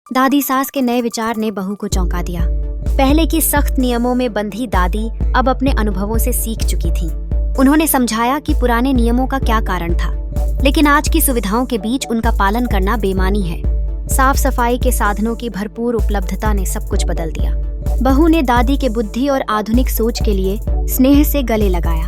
दादी सास के नए विचार ने बहू को चौंका दिया। पहले की सख्त नियमों में बंधी दादी अब अपने अनुभवों से सीख चुकी थीं। उन्होंने समझाया कि पुराने नियमों का क्या कारण था, लेकिन आज की सुविधाओं के बीच उनका पालन करना बेईमानी है। साफ सफाई के साधनों की भरपूर उपलब्धता ने सब कुछ बदल दिया। बहू ने दादी के बुद्धि और आधुनिक सोच के लिए स्नेह से गले लगाया।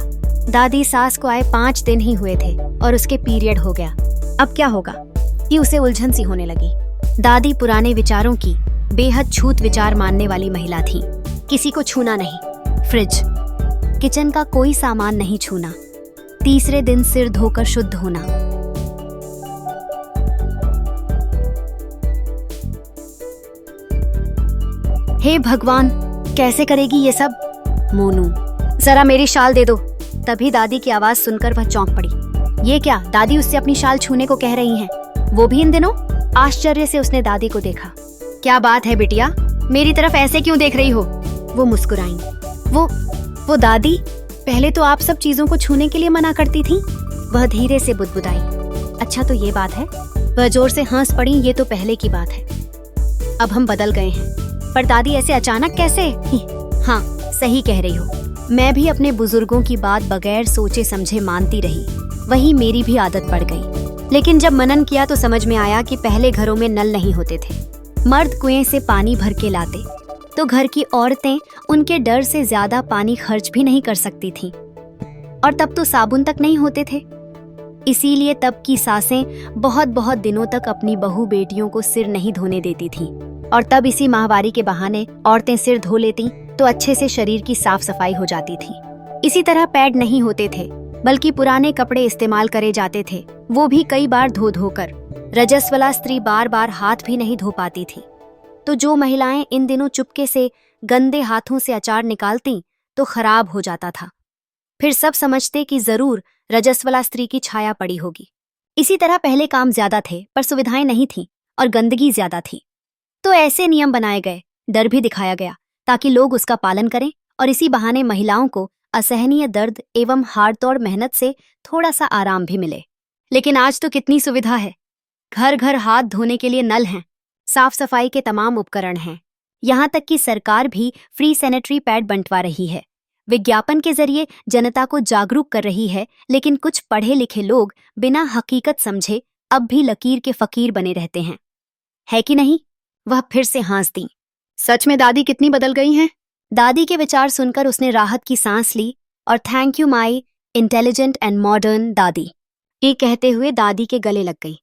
दादी सास को आए 5 दिन ही हुए थे और उसके पीरियड हो गया। अब क्या होगा, ये उसे उलझन सी होने लगी। दादी पुराने विचारों की बेहद छूत विचार मानने वाली महिला थी। किसी को छूना नहीं, फ्रिज, किचन का कोई सामान नहीं छूना, तीसरे दिन सिर धोकर शुद्ध होना। हे भगवान, कैसे करेगी ये सब? मोनू, जरा मेरी शाल दे दो। तभी दादी की आवाज सुनकर वह चौंक पड़ी। ये क्या? दादी उससे अपनी शाल छूने को कह रही हैं, वो भी इन दिनों? आश्चर्य से उसने दादी को देखा। क्या बात है बिटिया, मेरी तरफ ऐसे क्यों देख रही हो? वो मुस्कुराई। वो दादी, पहले तो आप सब चीजों को छूने के लिए मना करती थी। वह धीरे से बुदबुदाई। अच्छा तो ये बात है? वह जोर से हंस पड़ी। ये तो पहले की बात है, अब हम बदल गए हैं। पर दादी ऐसे अचानक कैसे? हाँ, सही कह रही हो। मैं भी अपने बुजुर्गों की बात बगैर सोचे समझे मानती रही, वही मेरी भी आदत पड़ गई। लेकिन जब मनन किया तो समझ में आया कि पहले घरों में नल नहीं होते थे। मर्द कुएं से पानी भर के लाते, तो घर की औरतें उनके डर से ज्यादा पानी खर्च भी नहीं कर सकती थीं। और तब तो साबुन तक नहीं होते थे। इसीलिए तब की सासें बहुत बहुत दिनों तक अपनी बहू बेटियों को सिर नहीं धोने देती थीं। और तब इसी माहवारी के बहाने औरतें सिर धो लेती तो अच्छे से शरीर की साफ सफाई हो जाती थी। इसी तरह पैड नहीं होते थे, बल्कि पुराने कपड़े इस्तेमाल करे जाते थे, वो भी कई बार धो धोकर। रजस्वला स्त्री बार बार हाथ भी नहीं धो पाती थी। तो जो महिलाएं इन दिनों चुपके से गंदे हाथों से अचार निकालती तो खराब हो जाता था। फिर सब समझते कि जरूर रजस्वला स्त्री की छाया पड़ी होगी। इसी तरह पहले काम ज्यादा थे, पर सुविधाएं नहीं थी और गंदगी ज्यादा थी। तो ऐसे नियम बनाए गए, डर भी दिखाया गया, ताकि लोग उसका पालन करें और इसी बहाने महिलाओं को असहनीय दर्द एवं हाड़तोड़ मेहनत से थोड़ा सा आराम भी मिले। लेकिन आज तो कितनी सुविधा है। घर घर हाथ धोने के लिए नल हैं, साफ सफाई के तमाम उपकरण हैं। यहाँ तक कि सरकार भी फ्री सैनिटरी पैड बंटवा रही है, विज्ञापन के जरिए जनता को जागरूक कर रही है। लेकिन कुछ पढ़े लिखे लोग बिना हकीकत समझे अब भी लकीर के फकीर बने रहते हैं, है कि नहीं? वह फिर से हंस दी। सच में दादी कितनी बदल गई हैं? दादी के विचार सुनकर उसने राहत की सांस ली और thank you my intelligent and modern दादी, ये कहते हुए दादी के गले लग गई।